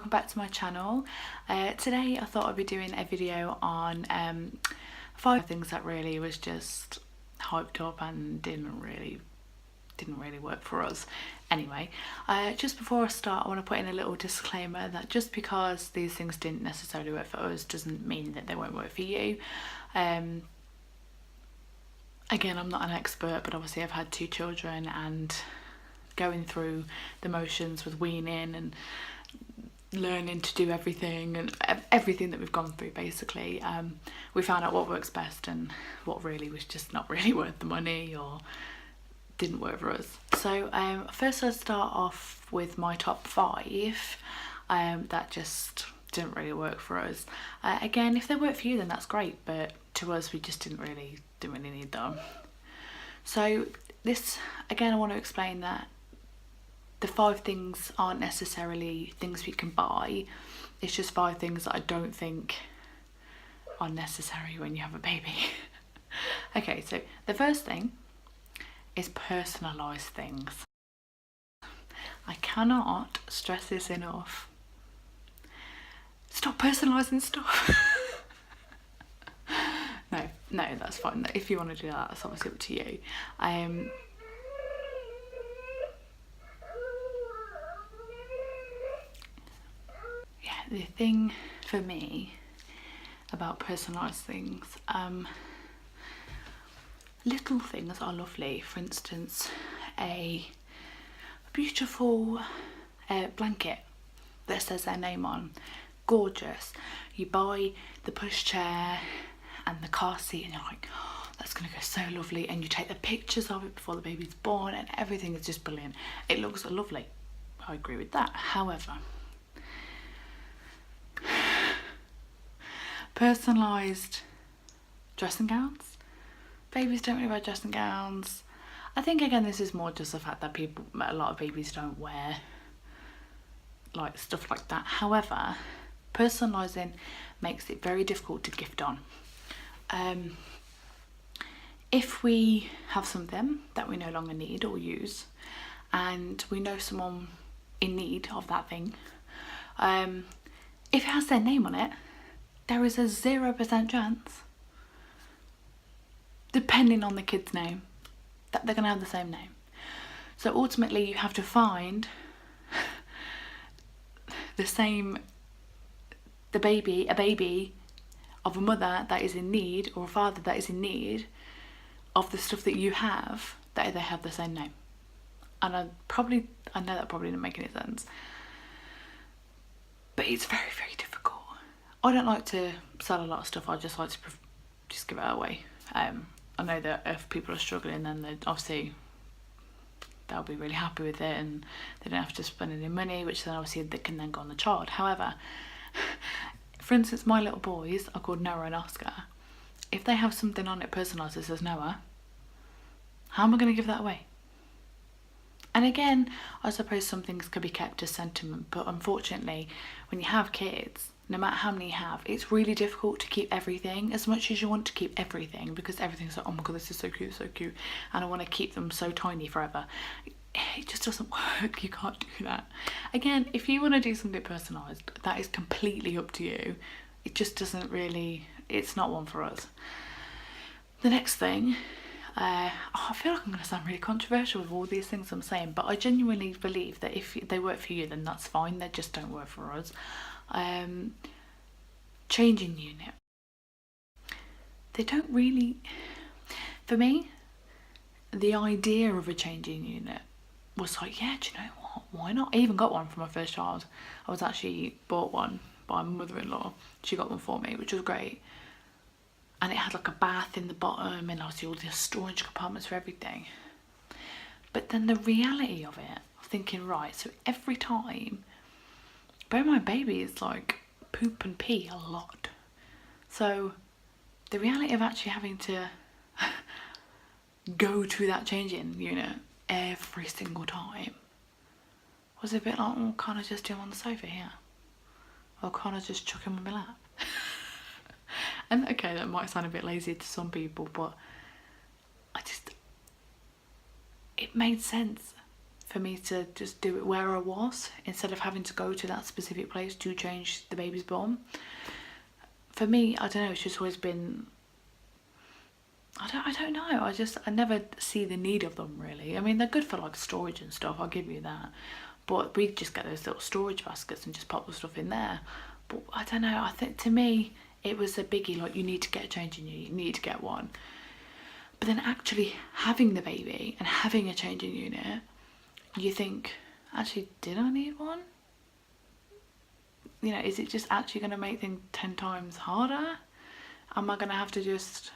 welcome back to my channel. Today I thought I'd be doing a video on 5 things that really was just hyped up and didn't really work for us. Anyway, just before I start, I want to put in a little disclaimer that just because these things didn't necessarily work for us doesn't mean that they won't work for you. Again, I'm not an expert, but obviously I've had 2 children and going through the motions with weaning and learning to do everything and everything that we've gone through, basically, we found out what works best and what really was just not really worth the money or didn't work for us. So first I'll start off with my top 5 that just didn't really work for us. Again, if they work for you then that's great, but to us we just didn't really need them. So this, again, I want to explain that the 5 things aren't necessarily things we can buy. It's just 5 things that I don't think are necessary when you have a baby. Okay, so the first thing is personalised things. I cannot stress this enough. Stop personalising stuff. No, that's fine. If you want to do that, that's obviously up to you. Yeah, the thing for me about personalised things, little things are lovely. For instance, a beautiful blanket that says their name on, gorgeous. You buy the pushchair and the car seat and you're like, oh, that's gonna go so lovely, and you take the pictures of it before the baby's born and everything is just brilliant. It looks lovely. I agree with that. However, personalised dressing gowns. Babies don't really wear dressing gowns. I think, again, this is more just the fact that a lot of babies don't wear like stuff like that. However, personalising makes it very difficult to gift on. If we have something that we no longer need or use and we know someone in need of that thing, if it has their name on it, there is a 0% chance, depending on the kid's name, that they're going to have the same name. So ultimately you have to find a baby of a mother that is in need, or a father that is in need of the stuff that you have, that they have the same name. And I know that probably didn't make any sense, but it's very, very difficult. I don't like to sell a lot of stuff. I just like to just give it away. I know that if people are struggling, then obviously they'll be really happy with it and they don't have to spend any money, which then obviously they can then go on the child. However, for instance, my little boys are called Noah and Oscar. If they have something on it personalised that says Noah, how am I going to give that away? And again, I suppose some things could be kept as sentiment, but unfortunately, when you have kids, no matter how many you have, it's really difficult to keep everything as much as you want to keep everything, because everything's like, oh my god, this is so cute, and I want to keep them so tiny forever. It just doesn't work. You can't do that. Again, if you want to do something personalised, that is completely up to you. It just doesn't really, it's not one for us. The next thing, I feel like I'm going to sound really controversial with all these things I'm saying, but I genuinely believe that if they work for you, then that's fine. They just don't work for us. Changing unit. They don't really, for me, the idea of a changing unit was like, yeah, do you know what, why not? I even got one for my first child. I was actually bought one by my mother-in-law. She got one for me, which was great. And it had like a bath in the bottom and obviously all the storage compartments for everything. But then the reality of it, thinking, right, so every time, but my baby is like poop and pee a lot. So the reality of actually having to go to that changing unit every single time was a bit like, oh, can't I just do him on the sofa here? Or can't I just chuck him on my lap? And okay, that might sound a bit lazy to some people, but it made sense for me to just do it where I was instead of having to go to that specific place to change the baby's bum. For me, I don't know, it's just always been, I don't know, I never see the need of them really. I mean, they're good for like storage and stuff, I'll give you that, but we just get those little storage baskets and just pop the stuff in there. But I don't know, I think to me it was a biggie, like you need to get a changing unit, you need to get one. But then actually having the baby and having a changing unit, you think, actually, did I need one? You know, is it just actually going to make things 10 times harder? Am I going to have to just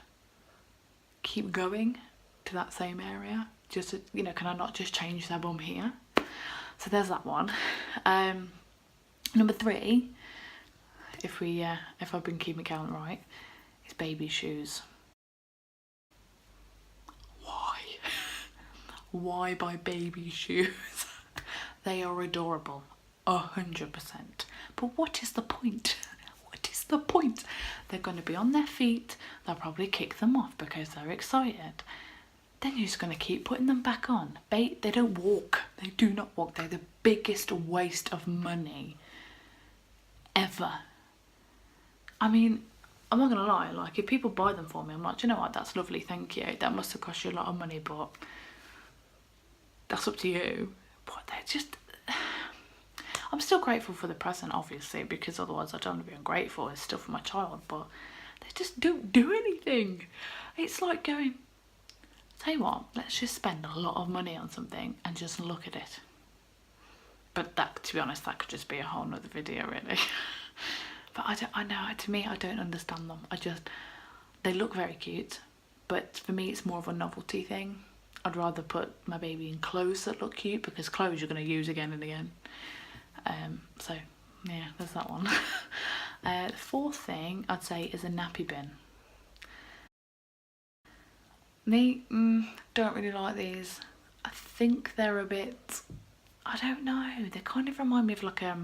keep going to that same area? Just to, you know, can I not just change their bum here? So there's that one. Number 3, if I've been keeping count right, is baby shoes. Why buy baby shoes? They are adorable, 100%. But what is the point? What is the point? They're going to be on their feet, they'll probably kick them off because they're excited. Then you're just going to keep putting them back on. They don't walk, they do not walk. They're the biggest waste of money ever. I mean, I'm not going to lie, like if people buy them for me, I'm like, do you know what, that's lovely, thank you. That must have cost you a lot of money, but that's up to you. But they're just, I'm still grateful for the present obviously, because otherwise I don't want to be ungrateful. It's still for my child, but they just don't do anything. It's like going, tell you what, let's just spend a lot of money on something and just look at it. But that, to be honest, that could just be a whole nother video really. But I know, to me, I don't understand them. They look very cute, but for me it's more of a novelty thing. I'd rather put my baby in clothes that look cute, because clothes you're going to use again and again. So yeah, there's that one. The 4th thing I'd say is a nappy bin. Me, don't really like these. I think they're a bit, I don't know, they kind of remind me of like a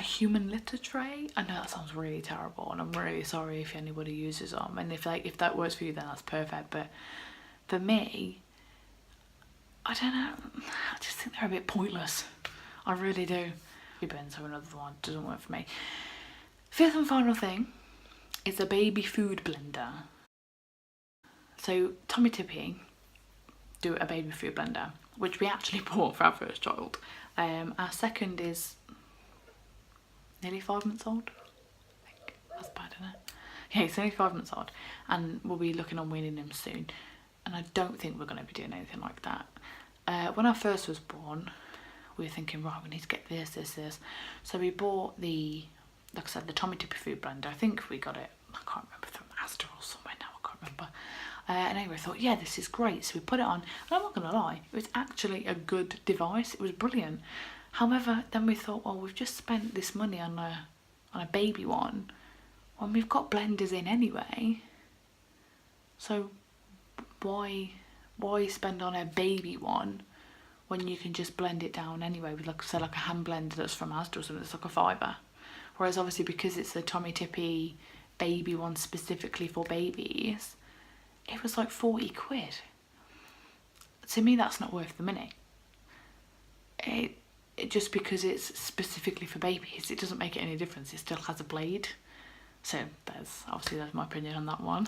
human litter tray. I know that sounds really terrible, and I'm really sorry if anybody uses them, and if that works for you, then that's perfect. But for me, I don't know, I just think they're a bit pointless. I really do. Bins are another one, doesn't work for me. 5th and final thing is a baby food blender. So Tommy Tippy do a baby food blender, which we actually bought for our first child. Our second is nearly 5 months old. I think that's bad, isn't it? Yeah, he's only 5 months old, and we'll be looking on weaning him soon. And I don't think we're going to be doing anything like that. When our first was born, we were thinking, right, we need to get this. So we bought the, like I said, the Tommy Tippy food blender. I think we got it, I can't remember, from Asda or somewhere now, I can't remember. And anyway, I thought, yeah, this is great. So we put it on, and I'm not going to lie, it was actually a good device. It was brilliant. However, then we thought, well, we've just spent this money on a baby one, when we've got blenders in anyway. So why spend on a baby one when you can just blend it down anyway with, like I said, like a hand blender that's from Asda or something that's like a £5. Whereas obviously, because it's the Tommy Tippy baby one specifically for babies, it was like 40 quid. To me, that's not worth the money. It just because it's specifically for babies, it doesn't make it any difference. It still has a blade. So there's my opinion on that one.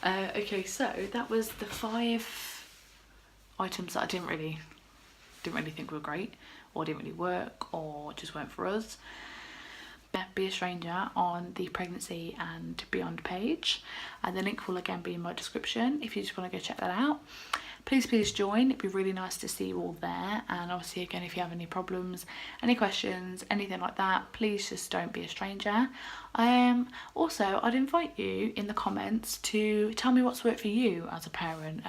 Okay, so that was the 5 items that I didn't really think were great, or didn't really work, or just weren't for us. Be a Stranger on the pregnancy and beyond page, and the link will again be in my description if you just want to go check that out. Please join, it'd be really nice to see you all there. And obviously, again, if you have any problems, any questions, anything like that, please just don't be a stranger. Also, I'd invite you in the comments to tell me what's worked for you as a parent.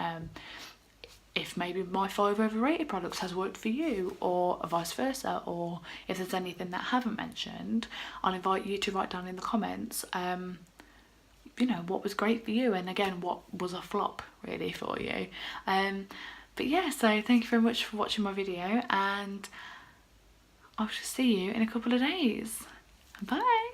If maybe my 5 overrated products has worked for you, or vice versa, or if there's anything that I haven't mentioned, I'll invite you to write down in the comments, you know, what was great for you, and again, what was a flop really for you. But yeah, so thank you very much for watching my video, and I shall see you in a couple of days. Bye.